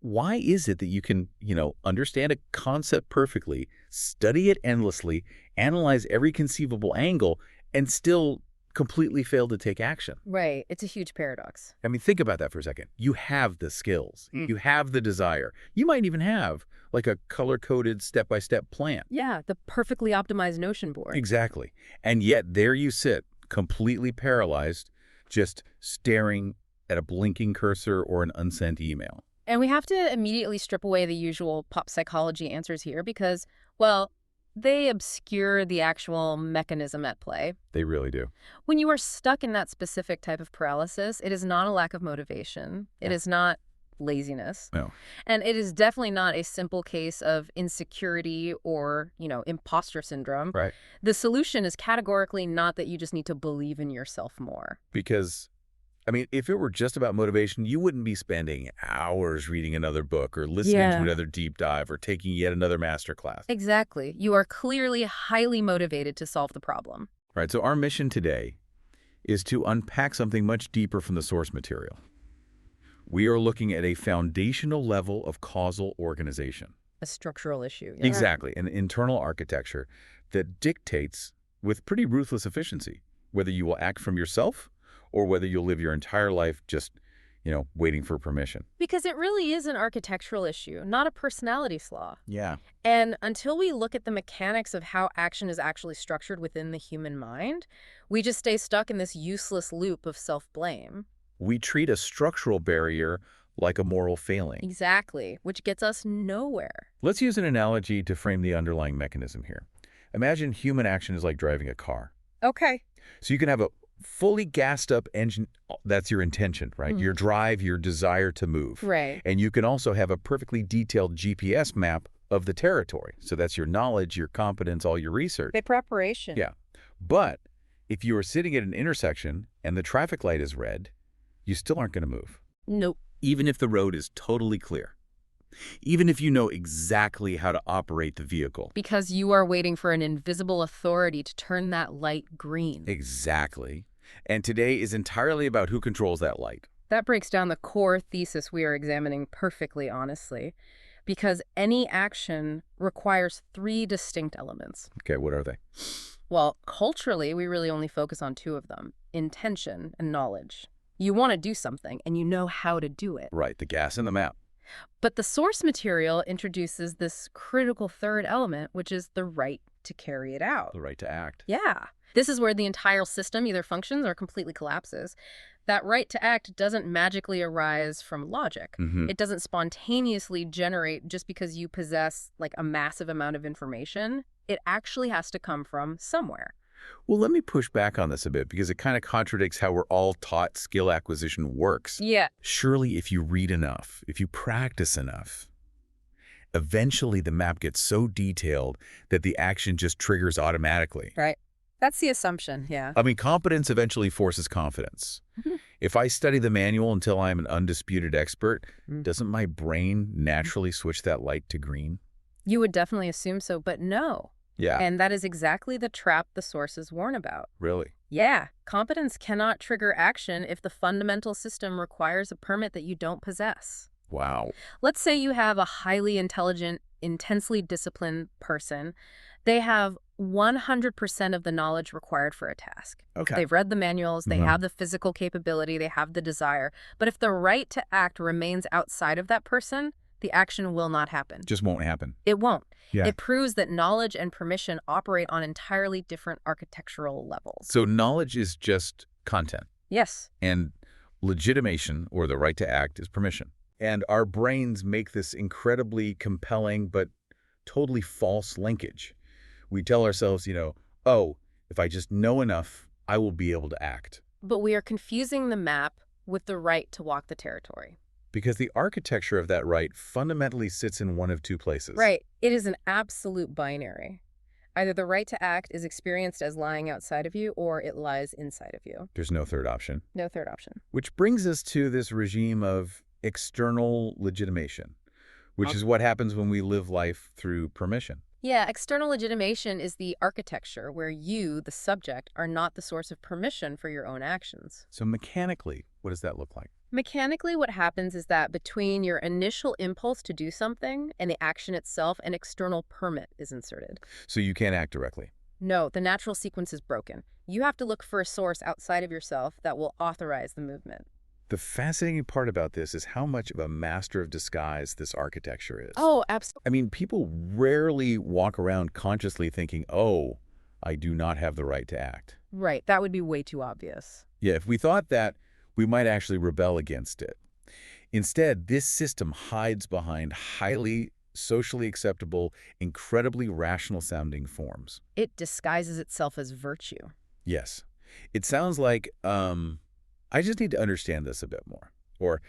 why is it that you can, understand a concept perfectly, study it endlessly, analyze every conceivable angle, and still completely fail to take action? Right. It's a huge paradox. I mean, think about that for a second. You have the skills. You have the desire. You might even have, like, a color-coded step-by-step plan. Yeah, the perfectly optimized notion board. Exactly. And yet there you sit, completely paralyzed, just staring at a blinking cursor or an unsent email. And we have to immediately strip away the usual pop psychology answers here because, well, they obscure the actual mechanism at play. They really do. When you are stuck in that specific type of paralysis, it is not a lack of motivation. It is not laziness. No. And it is definitely not a simple case of insecurity or, imposter syndrome. Right. The solution is categorically not that you just need to believe in yourself more. Because, I mean, if it were just about motivation, you wouldn't be spending hours reading another book or listening to another deep dive or taking yet another masterclass. Exactly. You are clearly highly motivated to solve the problem. Right. So our mission today is to unpack something much deeper from the source material. We are looking at a foundational level of causal organization. A structural issue. Yeah. Exactly. An internal architecture that dictates with pretty ruthless efficiency whether you will act from yourself or whether you'll live your entire life just, waiting for permission. Because it really is an architectural issue, not a personality flaw. Yeah. And until we look at the mechanics of how action is actually structured within the human mind, we just stay stuck in this useless loop of self-blame. We treat a structural barrier like a moral failing. Exactly, which gets us nowhere. Let's use an analogy to frame the underlying mechanism here. Imagine human action is like driving a car. Okay. So you can have a fully gassed up engine. That's your intention, right? Your drive, your desire to move. Right. And you can also have a perfectly detailed GPS map of the territory. So that's your knowledge, your competence, all your research. The preparation. Yeah. But if you are sitting at an intersection and the traffic light is red, you still aren't going to move. Nope. Even if the road is totally clear. Even if you know exactly how to operate the vehicle. Because you are waiting for an invisible authority to turn that light green. Exactly. And today is entirely about who controls that light. That breaks down the core thesis we are examining perfectly honestly, because any action requires 3 distinct elements. Okay, what are they? Well, culturally, we really only focus on 2 of them, intention and knowledge. You want to do something, and you know how to do it. Right, the gas and the map. But the source material introduces this critical 3rd element, which is the right to carry it out. The right to act. Yeah. This is where the entire system either functions or completely collapses. That right to act doesn't magically arise from logic. It doesn't spontaneously generate just because you possess, like, a massive amount of information. It actually has to come from somewhere. Well, let me push back on this a bit because it kind of contradicts how we're all taught skill acquisition works. Yeah. Surely if you read enough, if you practice enough, eventually the map gets so detailed that the action just triggers automatically. Right. That's the assumption, yeah. I mean, competence eventually forces confidence. If I study the manual until I'm an undisputed expert, doesn't my brain naturally switch that light to green? You would definitely assume so, but no. Yeah. And that is exactly the trap the sources warn about. Really? Yeah, competence cannot trigger action if the fundamental system requires a permit that you don't possess. Wow. Let's say you have a highly intelligent, intensely disciplined person. They have 100% of the knowledge required for a task. Okay. They've read the manuals, they have the physical capability, they have the desire. But if the right to act remains outside of that person, the action will not happen. Just won't happen. It won't. Yeah. It proves that knowledge and permission operate on entirely different architectural levels. So knowledge is just content. Yes. And legitimation, or the right to act, is permission. And our brains make this incredibly compelling but totally false linkage. We tell ourselves, oh, if I just know enough, I will be able to act. But we are confusing the map with the right to walk the territory. Because the architecture of that right fundamentally sits in one of 2 places. Right. It is an absolute binary. Either the right to act is experienced as lying outside of you, or it lies inside of you. There's no third option. No third option. Which brings us to this regime of external legitimation, which is what happens when we live life through permission. Yeah, external legitimation is the architecture where you, the subject, are not the source of permission for your own actions. So mechanically, what does that look like? Mechanically, what happens is that between your initial impulse to do something and the action itself, an external permit is inserted. So you can't act directly. No, the natural sequence is broken. You have to look for a source outside of yourself that will authorize the movement. The fascinating part about this is how much of a master of disguise this architecture is. Oh, absolutely. I mean, people rarely walk around consciously thinking, oh, I do not have the right to act. Right, that would be way too obvious. Yeah, if we thought that, we might actually rebel against it. Instead, this system hides behind highly socially acceptable, incredibly rational-sounding forms. It disguises itself as virtue. Yes. It sounds like, I just need to understand this a bit more. Or,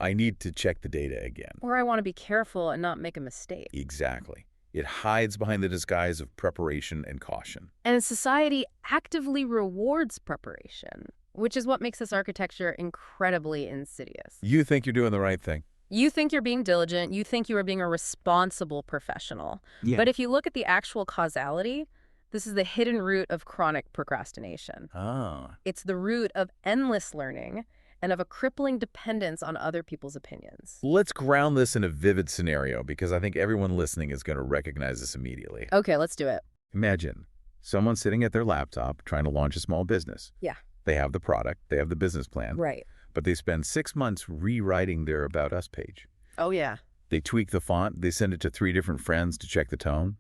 I need to check the data again. Or I want to be careful and not make a mistake. Exactly. It hides behind the disguise of preparation and caution. And society actively rewards preparation, which is what makes this architecture incredibly insidious. You think you're doing the right thing. You think you're being diligent, you think you are being a responsible professional. Yeah. But if you look at the actual causality, this is the hidden root of chronic procrastination. Ah. It's the root of endless learning and of a crippling dependence on other people's opinions. Let's ground this in a vivid scenario because I think everyone listening is going to recognize this immediately. Okay, let's do it. Imagine someone sitting at their laptop trying to launch a small business. Yeah. They have the product, they have the business plan, Right. but they spend 6 months rewriting their About Us page. Oh, yeah. They tweak the font, they send it to 3 different friends to check the tone,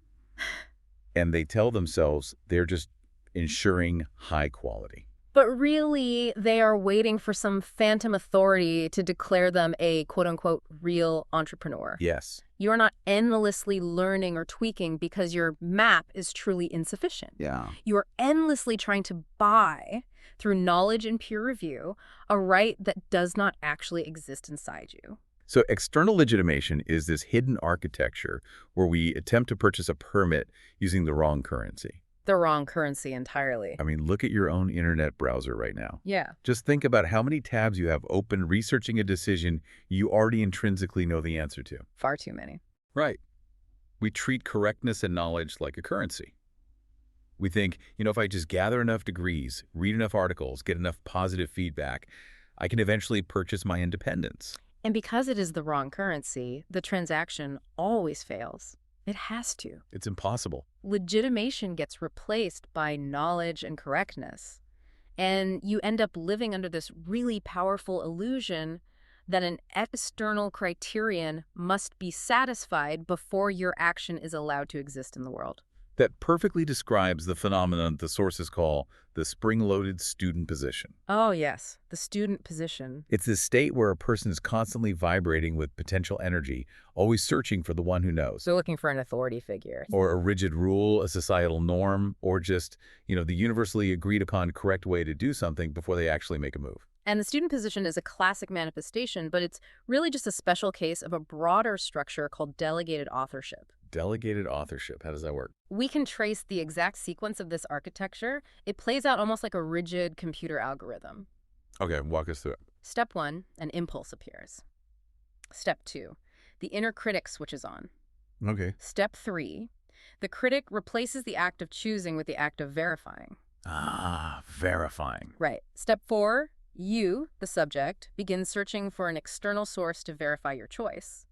and they tell themselves they're just ensuring high quality. But really, they are waiting for some phantom authority to declare them a quote-unquote real entrepreneur. Yes. You are not endlessly learning or tweaking because your map is truly insufficient. Yeah. You are endlessly trying to buy, through knowledge and peer review, a right that does not actually exist inside you. So external legitimation is this hidden architecture where we attempt to purchase a permit using the wrong currency. The wrong currency entirely. I mean, look at your own internet browser right now. Yeah. Just think about how many tabs you have open researching a decision you already intrinsically know the answer to. Far too many. Right. We treat correctness and knowledge like a currency. We think, if I just gather enough degrees, read enough articles, get enough positive feedback, I can eventually purchase my independence. And because it is the wrong currency, the transaction always fails. It has to. It's impossible. Legitimation gets replaced by knowledge and correctness. And you end up living under this really powerful illusion that an external criterion must be satisfied before your action is allowed to exist in the world. That perfectly describes the phenomenon the sources call the spring-loaded student position. Oh, yes, the student position. It's this state where a person is constantly vibrating with potential energy, always searching for the one who knows. So looking for an authority figure. Or a rigid rule, a societal norm, or just, the universally agreed upon correct way to do something before they actually make a move. And the student position is a classic manifestation, but it's really just a special case of a broader structure called delegated authorship. Delegated authorship, how does that work? We can trace the exact sequence of this architecture. It plays out almost like a rigid computer algorithm. Okay, walk us through it. Step 1, an impulse appears. Step 2, the inner critic switches on. Okay. Step 3, the critic replaces the act of choosing with the act of verifying. Ah, verifying. Right. Step 4, you, the subject, begin searching for an external source to verify your choice.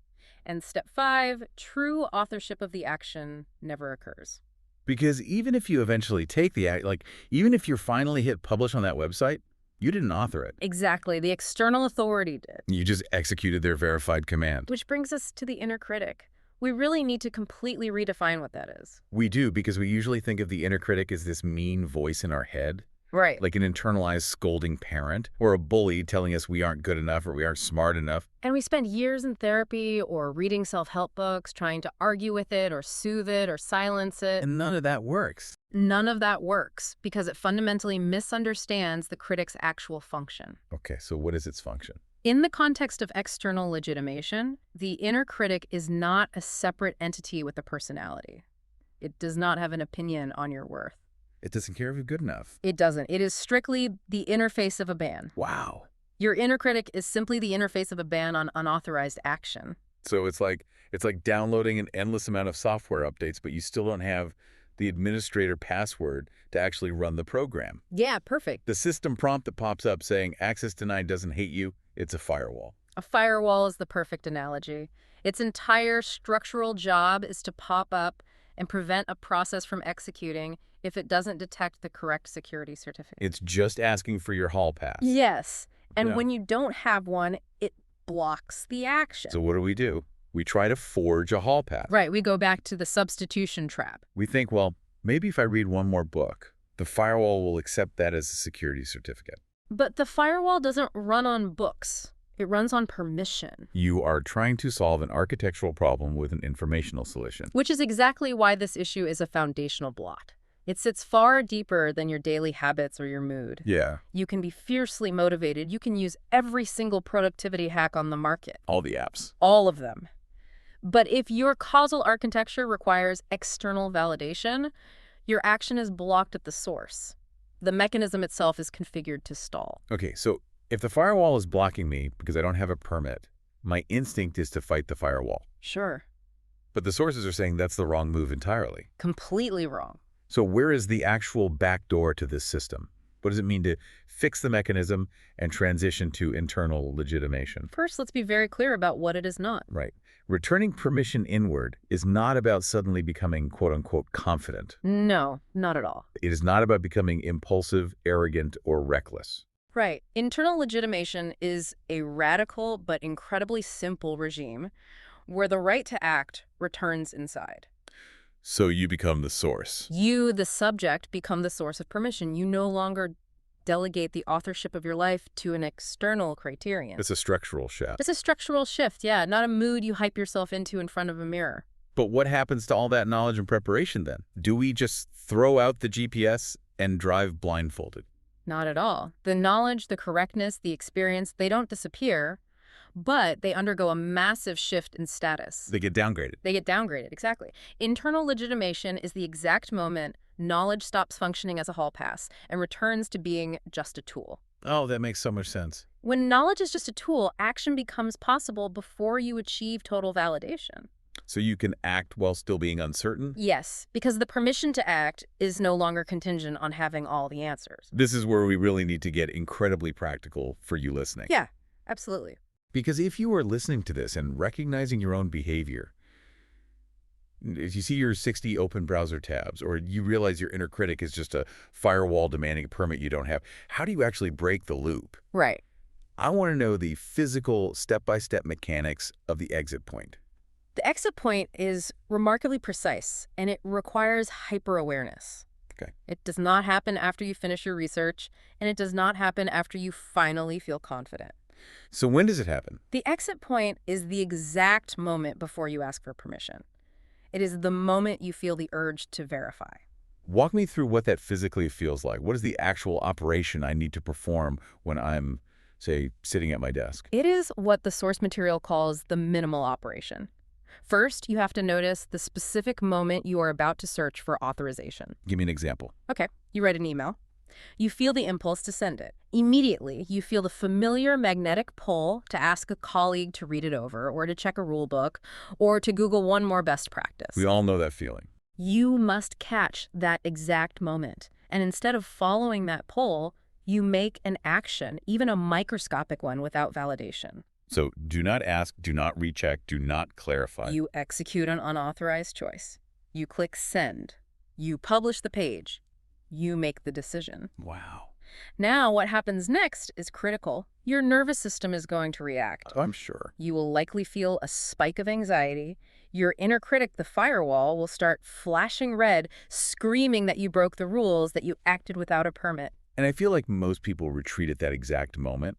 And step 5, true authorship of the action never occurs. Because even if you eventually take the act, even if you're finally hit publish on that website, you didn't author it. Exactly. The external authority did. You just executed their verified command. Which brings us to the inner critic. We really need to completely redefine what that is. We do, because we usually think of the inner critic as this mean voice in our head. Right. Like an internalized scolding parent or a bully telling us we aren't good enough or we aren't smart enough. And we spend years in therapy or reading self-help books trying to argue with it or soothe it or silence it. And none of that works. None of that works because it fundamentally misunderstands the critic's actual function. Okay, so what is its function? In the context of external legitimation, the inner critic is not a separate entity with a personality. It does not have an opinion on your worth. It doesn't care if you're good enough. It doesn't. It is strictly the interface of a ban. Wow. Your inner critic is simply the interface of a ban on unauthorized action. So it's like downloading an endless amount of software updates, but you still don't have the administrator password to actually run the program. Yeah, perfect. The system prompt that pops up saying access denied doesn't hate you, It's a firewall. A firewall is the perfect analogy. Its entire structural job is to pop up and prevent a process from executing if it doesn't detect the correct security certificate. It's just asking for your hall pass. Yes. And Yeah. when you don't have one, it blocks the action. So what do? We try to forge a hall pass. Right. We go back to the substitution trap. We think, well, maybe if I read one more book, the firewall will accept that as a security certificate. But the firewall doesn't run on books. It runs on permission. You are trying to solve an architectural problem with an informational solution. Which is exactly why this issue is a foundational blot. It sits far deeper than your daily habits or your mood. Yeah. You can be fiercely motivated. You can use every single productivity hack on the market. All the apps. All of them. But if your causal architecture requires external validation, your action is blocked at the source. The mechanism itself is configured to stall. Okay, so if the firewall is blocking me because I don't have a permit, my instinct is to fight the firewall. Sure. But the sources are saying that's the wrong move entirely. Completely wrong. So where is the actual back door to this system? What does it mean to fix the mechanism and transition to internal legitimation? First, let's be very clear about what it is not. Right. Returning permission inward is not about suddenly becoming quote-unquote confident. No, not at all. It is not about becoming impulsive, arrogant, or reckless. Right. Internal legitimation is a radical but incredibly simple regime where the right to act returns inside. So you become the source. You, the subject, become the source of permission. You no longer delegate the authorship of your life to an external criterion. It's a structural shift. It's a structural shift, yeah, not a mood you hype yourself into in front of a mirror. But what happens to all that knowledge and preparation then? Do we just throw out the GPS and drive blindfolded? Not at all. The knowledge, the correctness, the experience, they don't disappear, but they undergo a massive shift in status. They get downgraded. They get downgraded, exactly. Internal legitimation is the exact moment knowledge stops functioning as a hall pass and returns to being just a tool. Oh, that makes so much sense. When knowledge is just a tool, action becomes possible before you achieve total validation. So you can act while still being uncertain? Yes, because the permission to act is no longer contingent on having all the answers. This is where we really need to get incredibly practical for you listening. Yeah, absolutely. Because if you are listening to this and recognizing your own behavior, if you see your 60 open browser tabs, or you realize your inner critic is just a firewall demanding a permit you don't have, how do you actually break the loop? Right. I want to know the physical step-by-step mechanics of the exit point. The exit point is remarkably precise, and it requires hyper-awareness. Okay. It does not happen after you finish your research, and it does not happen after you finally feel confident. So when does it happen? The exit point is the exact moment before you ask for permission. It is the moment you feel the urge to verify. Walk me through what that physically feels like. What is the actual operation I need to perform when I'm, say, sitting at my desk? It is what the source material calls the minimal operation. First, you have to notice the specific moment you are about to search for authorization. Give me an example. Okay, you write an email. You feel the impulse to send it. Immediately, you feel the familiar magnetic pull to ask a colleague to read it over, or to check a rule book, or to Google one more best practice. We all know that feeling. You must catch that exact moment. And instead of following that pull, you make an action, even a microscopic one, without validation. So do not ask, do not recheck, do not clarify. You execute an unauthorized choice. You click send. You publish the page. You make the decision. Wow. Now, what happens next is critical. Your nervous system is going to react. I'm sure. You will likely feel a spike of anxiety. Your inner critic, the firewall, will start flashing red, screaming that you broke the rules, that you acted without a permit. And I feel like most people retreat at that exact moment.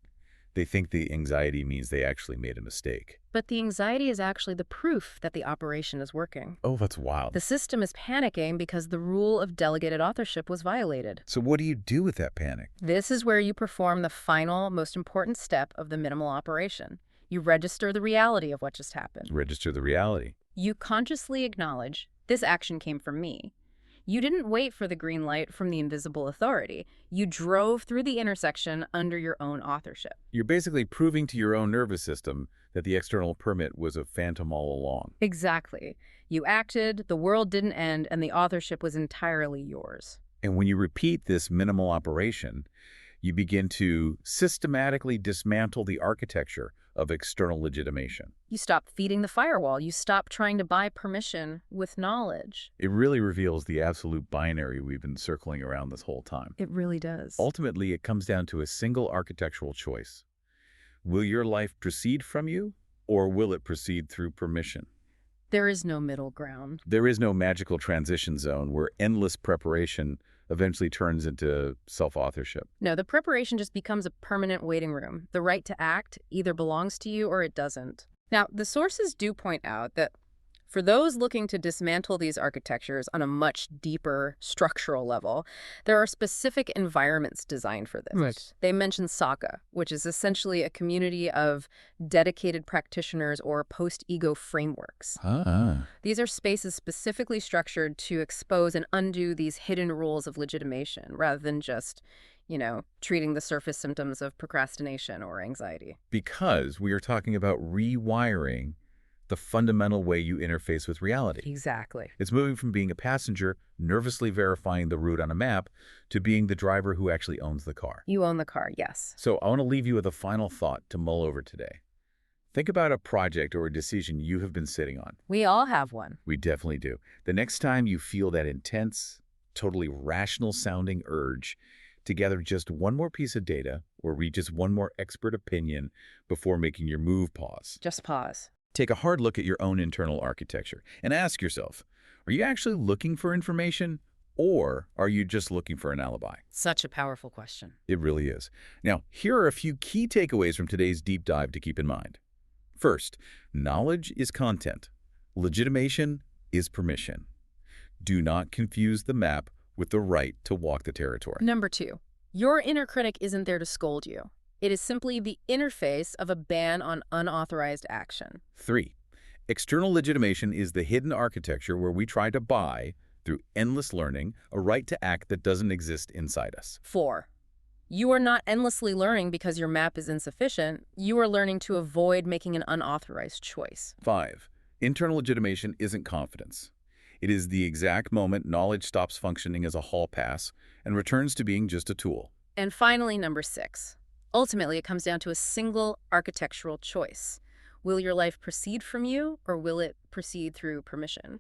They think the anxiety means they actually made a mistake. But the anxiety is actually the proof that the operation is working. Oh, that's wild. The system is panicking because the rule of delegated authorship was violated. So what do you do with that panic? This is where you perform the final, most important step of the minimal operation. You register the reality of what just happened. Register the reality. You consciously acknowledge, this action came from me. You didn't wait for the green light from the invisible authority. You drove through the intersection under your own authorship. You're basically proving to your own nervous system that the external permit was a phantom all along. Exactly. You acted, the world didn't end, and the authorship was entirely yours. And when you repeat this minimal operation, You begin to systematically dismantle the architecture of external legitimation. You stop feeding the firewall. You stop trying to buy permission with knowledge. It really reveals the absolute binary we've been circling around this whole time. It really does. Ultimately, it comes down to a single architectural choice. Will your life proceed from you, or will it proceed through permission? There is no middle ground. There is no magical transition zone where endless preparation eventually turns into self-authorship. No, the preparation just becomes a permanent waiting room. The right to act either belongs to you or it doesn't. Now, the sources do point out that for those looking to dismantle these architectures on a much deeper structural level, there are specific environments designed for this. Right. They mention Saga, which is essentially a community of dedicated practitioners or post-ego frameworks. These are spaces specifically structured to expose and undo these hidden rules of legitimation rather than just, treating the surface symptoms of procrastination or anxiety. Because we are talking about rewiring the fundamental way you interface with reality. Exactly. It's moving from being a passenger nervously verifying the route on a map to being the driver who actually owns the car. You own the car, yes. So I want to leave you with a final thought to mull over today. Think about a project or a decision you have been sitting on. We all have one. We definitely do. The next time you feel that intense, totally rational-sounding urge to gather just one more piece of data or read just one more expert opinion before making your move, pause. Just pause. Take a hard look at your own internal architecture and ask yourself, are you actually looking for information or are you just looking for an alibi? Such a powerful question. It really is. Now, here are a few key takeaways from today's deep dive to keep in mind. First, knowledge is content. Legitimation is permission. Do not confuse the map with the right to walk the territory. Number 2, your inner critic isn't there to scold you. It is simply the interface of a ban on unauthorized action. 3, external legitimation is the hidden architecture where we try to buy, through endless learning, a right to act that doesn't exist inside us. 4, you are not endlessly learning because your map is insufficient. You are learning to avoid making an unauthorized choice. 5, internal legitimation isn't confidence. It is the exact moment knowledge stops functioning as a hall pass and returns to being just a tool. And finally, number 6. Ultimately, it comes down to a single architectural choice. Will your life proceed from you, or will it proceed through permission?